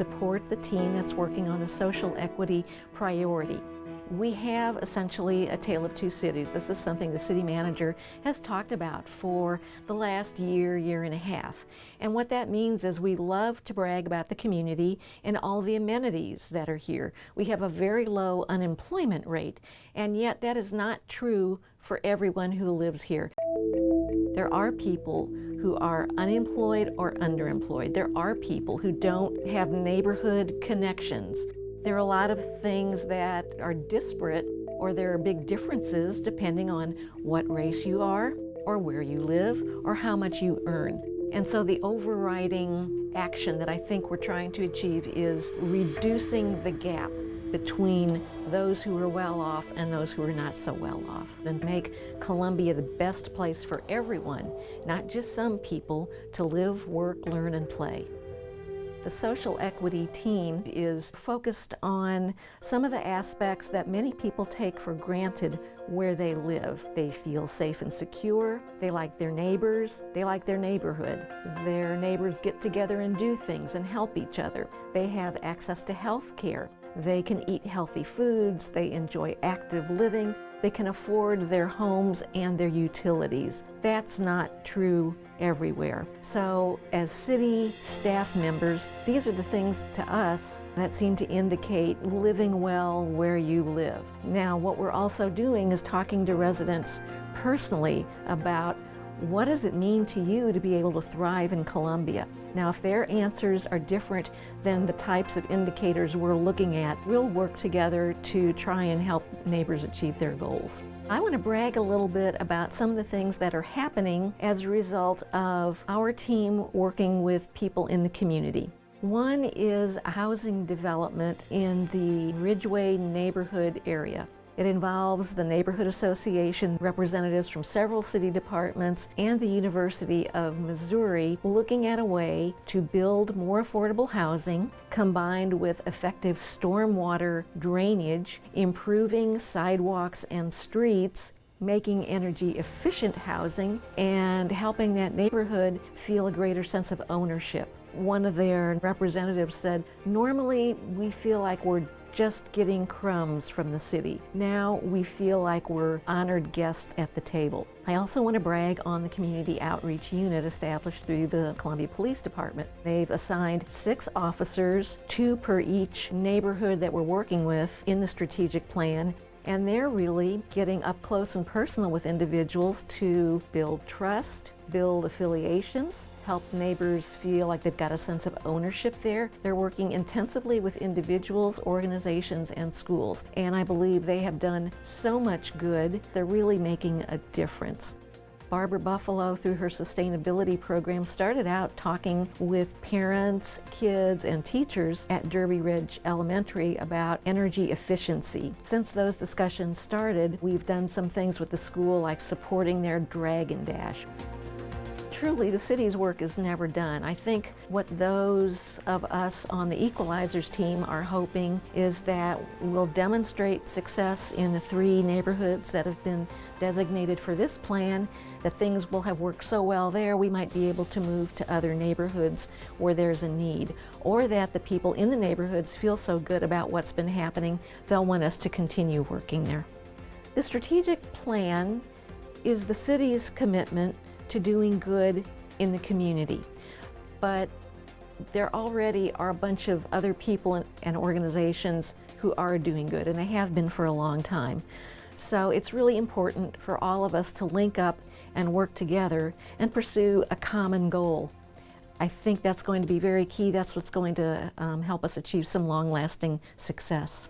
support the team that's working on the social equity priority. We have essentially a tale of two cities. This is something the city manager has talked about for the last year and a half. And what that means is we love to brag about the community and all the amenities that are here. We have a very low unemployment rate, and yet that is not true for everyone who lives here. There are people who are unemployed or underemployed. There are people who don't have neighborhood connections. There are a lot of things that are disparate, or there are big differences depending on what race you are, or where you live, or how much you earn. And so the overriding action that I think we're trying to achieve is reducing the gap between those who are well off and those who are not so well off, and make Columbia the best place for everyone, not just some people, to live, work, learn, and play. The social equity team is focused on some of the aspects that many people take for granted where they live. They feel safe and secure, they like their neighbors, they like their neighborhood. Their neighbors get together and do things and help each other. They have access to health care. They can eat healthy foods, they enjoy active living, they can afford their homes and their utilities. That's not true everywhere. So as city staff members, these are the things to us that seem to indicate living well where you live. Now, what we're also doing is talking to residents personally about what does it mean to you to be able to thrive in Columbia. Now, if their answers are different than the types of indicators we're looking at, we'll work together to try and help neighbors achieve their goals. I want to brag a little bit about some of the things that are happening as a result of our team working with people in the community. One is a housing development in the Ridgeway neighborhood area. It involves the neighborhood association, representatives from several city departments, and the University of Missouri looking at a way to build more affordable housing combined with effective stormwater drainage, improving sidewalks and streets, making energy efficient housing, and helping that neighborhood feel a greater sense of ownership. One of their representatives said, normally we feel like we're just getting crumbs from the city. Now we feel like we're honored guests at the table. I also want to brag on the community outreach unit established through the Columbia Police Department. They've assigned 6 officers, 2 per each neighborhood that we're working with in the strategic plan. And they're really getting up close and personal with individuals to build trust, build affiliations, help neighbors feel like they've got a sense of ownership there. They're working intensively with individuals, organizations, and schools. And I believe they have done so much good. They're really making a difference. Barbara Buffalo, through her sustainability program, started out talking with parents, kids, and teachers at Derby Ridge Elementary about energy efficiency. Since those discussions started, we've done some things with the school, like supporting their Dragon Dash. Truly, the city's work is never done. I think what those of us on the Equalizers team are hoping is that we'll demonstrate success in the 3 neighborhoods that have been designated for this plan, that things will have worked so well there we might be able to move to other neighborhoods where there's a need, or that the people in the neighborhoods feel so good about what's been happening they'll want us to continue working there. The strategic plan is the city's commitment to doing good in the community. But there already are a bunch of other people and organizations who are doing good, and they have been for a long time. So it's really important for all of us to link up and work together and pursue a common goal. I think that's going to be very key. That's what's going to help us achieve some long-lasting success.